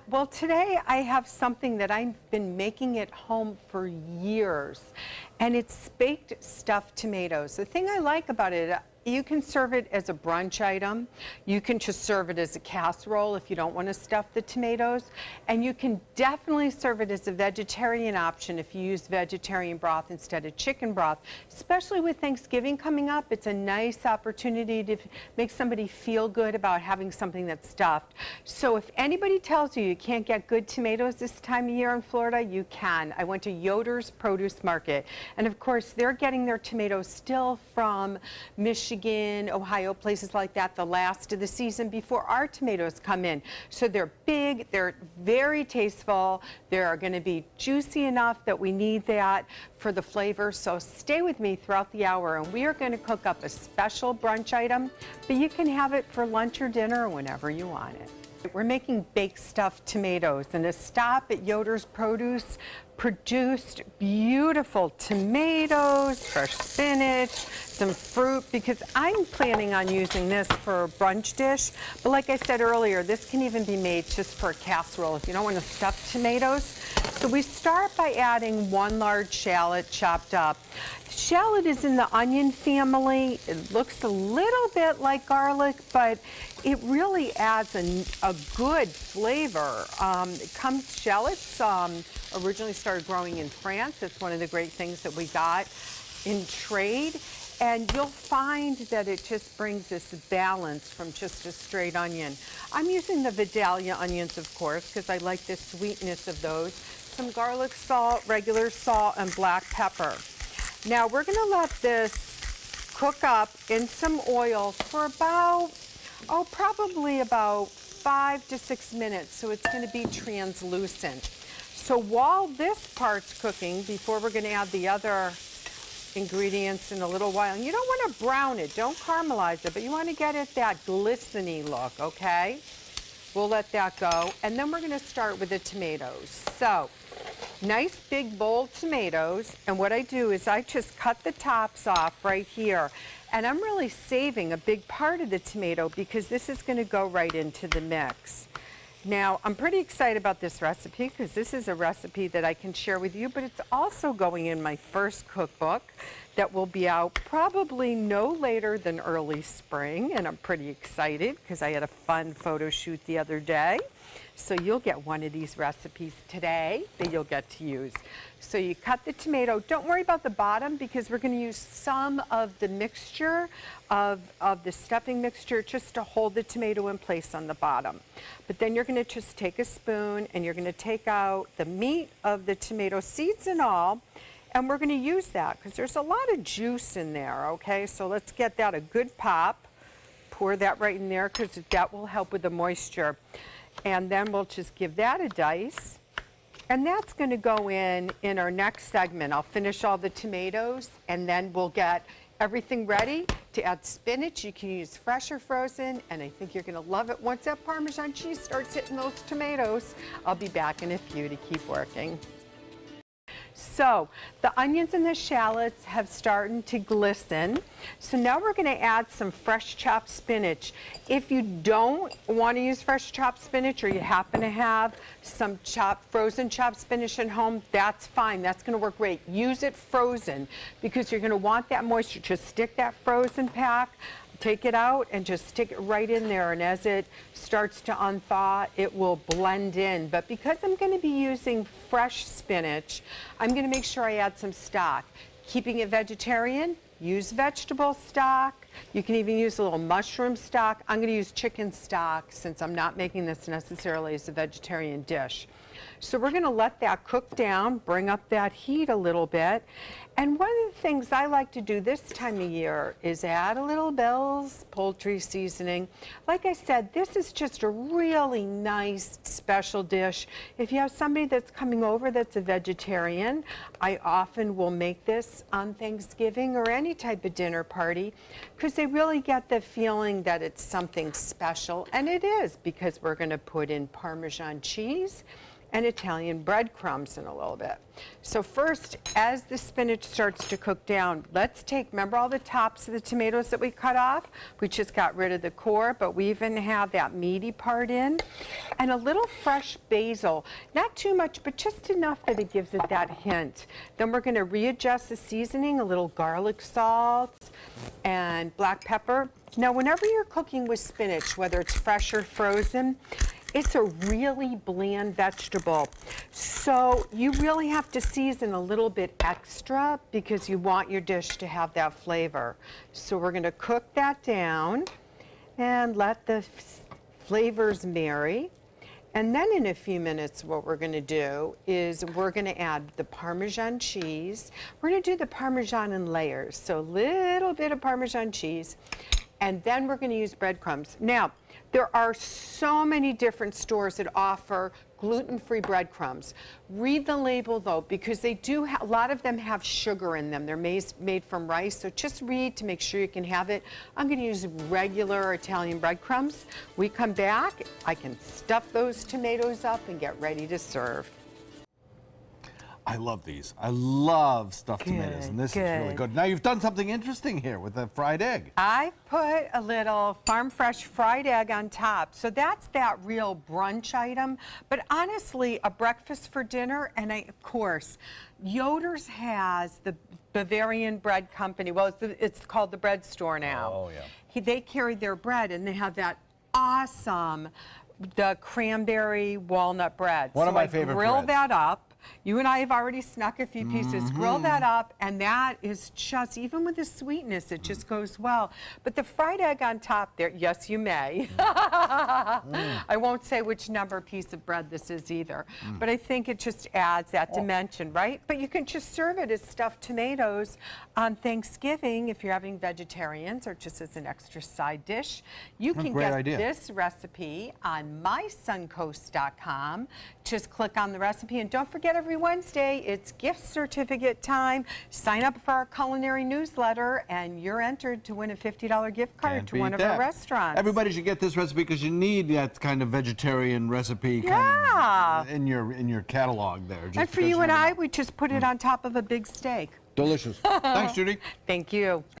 Well, today I have something that I've been making at home for years, and it's baked stuffed tomatoes. The thing I like about it, you can serve it as a brunch item. You can just serve it as a casserole if you don't want to stuff the tomatoes. And you can definitely serve it as a vegetarian option if you use vegetarian broth instead of chicken broth. Especially with Thanksgiving coming up, it's a nice opportunity to make somebody feel good about having something that's stuffed. So if anybody tells you you can't get good tomatoes this time of year in Florida, you can. I went to Yoder's Produce Market, and of course they're getting their tomatoes still from Michigan, Ohio, places like that, the last of the season before our tomatoes come in. So they're big, they're very tasteful, they're going to be juicy enough that we need that for the flavor. So stay with me throughout the hour, and we are going to cook up a special brunch item, but you can have it for lunch or dinner whenever you want it. We're making baked stuffed tomatoes, and a stop at Yoder's Produce produced beautiful tomatoes, fresh spinach, some fruit, because I'm planning on using this for a brunch dish. But like I said earlier, this can even be made just for a casserole if you don't want to stuff tomatoes. So we start by adding 1 large shallot chopped up. Shallot is in the onion family. It looks a little bit like garlic, but it really adds a good flavor. Shallots originally started growing in France. It's one of the great things that we got in trade. And you'll find that it just brings this balance from just a straight onion. I'm using the Vidalia onions, of course, because I like the sweetness of those. Some garlic salt, regular salt, and black pepper. Now we're going to let this cook up in some oil for about, probably about 5 to 6 minutes, so it's going to be translucent. So while this part's cooking, before we're going to add the other ingredients in a little while, and you don't want to brown it, don't caramelize it, but you want to get it that glistening look, okay? We'll let that go, and then we're going to start with the tomatoes. So, nice big bowl tomatoes, and what I do is I just cut the tops off right here, and I'm really saving a big part of the tomato because this is going to go right into the mix. Now, I'm pretty excited about this recipe because this is a recipe that I can share with you, but it's also going in my first cookbook that will be out probably no later than early spring, and I'm pretty excited because I had a fun photo shoot the other day. So you'll get one of these recipes today that you'll get to use. So you cut the tomato. Don't worry about the bottom because we're going to use some of the mixture of the stuffing mixture just to hold the tomato in place on the bottom. But then you're going to just take a spoon and you're going to take out the meat of the tomato, seeds and all, and we're going to use that because there's a lot of juice in there, okay? So let's get that a good pop. Pour that right in there because that will help with the moisture. And then we'll just give that a dice. And that's going to go in our next segment. I'll finish all the tomatoes, and then we'll get everything ready to add spinach. You can use fresh or frozen, and I think you're going to love it once that Parmesan cheese starts hitting those tomatoes. I'll be back in a few to keep working. So the onions and the shallots have started to glisten. So now we're going to add some fresh chopped spinach. If you don't want to use fresh chopped spinach or you happen to have some frozen chopped spinach at home, that's fine. That's going to work great. Use it frozen because you're going to want that moisture. Just stick that frozen pack, take it out, and just stick it right in there. And as it starts to unthaw, it will blend in. But because I'm going to be using fresh spinach, I'm going to make sure I add some stock. Keeping it vegetarian, use vegetable stock. You can even use a little mushroom stock. I'm going to use chicken stock since I'm not making this necessarily as a vegetarian dish. So we're going to let that cook down, bring up that heat a little bit. And one of the things I like to do this time of year is add a little Bell's poultry seasoning. Like I said, this is just a really nice special dish. If you have somebody that's coming over that's a vegetarian, I often will make this on Thanksgiving or any type of dinner party because they really get the feeling that it's something special. And it is because we're going to put in Parmesan cheese and Italian breadcrumbs in a little bit. So first, as the spinach starts to cook down, let's take, remember all the tops of the tomatoes that we cut off? We just got rid of the core, but we even have that meaty part in. And a little fresh basil, not too much, but just enough that it gives it that hint. Then we're gonna readjust the seasoning, a little garlic salt and black pepper. Now, whenever you're cooking with spinach, whether it's fresh or frozen, it's a really bland vegetable. So you really have to season a little bit extra because you want your dish to have that flavor. So we're gonna cook that down and let the flavors marry. And then in a few minutes, what we're gonna do is we're gonna add the Parmesan cheese. We're gonna do the Parmesan in layers. So a little bit of Parmesan cheese, and then we're gonna use breadcrumbs. Now, there are so many different stores that offer gluten-free breadcrumbs. Read the label though, because they do, a lot of them have sugar in them. They're made from rice, so just read to make sure you can have it. I'm gonna use regular Italian breadcrumbs. We come back, I can stuff those tomatoes up and get ready to serve. I love these. I love stuffed tomatoes, and this is really good. Now you've done something interesting here with the fried egg. I put a little farm fresh fried egg on top. So that's that real brunch item. But honestly, a breakfast for dinner, and of course, Yoder's has the Bavarian Bread Company. Well, it's called the Bread Store now. Oh, yeah. They carry their bread, and they have that awesome, the cranberry walnut bread. One of my favorite grill breads. that up. You and I have already snuck a few pieces. Grill that up, and that is just, even with the sweetness, it just goes well. But the fried egg on top there, yes, you may. I won't say which number piece of bread this is either, but I think it just adds that dimension, right? But you can just serve it as stuffed tomatoes on Thanksgiving if you're having vegetarians, or just as an extra side dish. You can get this recipe on mysuncoast.com. Just click on the recipe, and don't forget, every Wednesday, it's gift certificate time. Sign up for our culinary newsletter, and you're entered to win a $50 gift card to one of our restaurants. Everybody should get this recipe because you need that kind of vegetarian recipe in your catalog there. And for you and I, we just put it on top of a big steak. Delicious. Thanks, Judy. Thank you.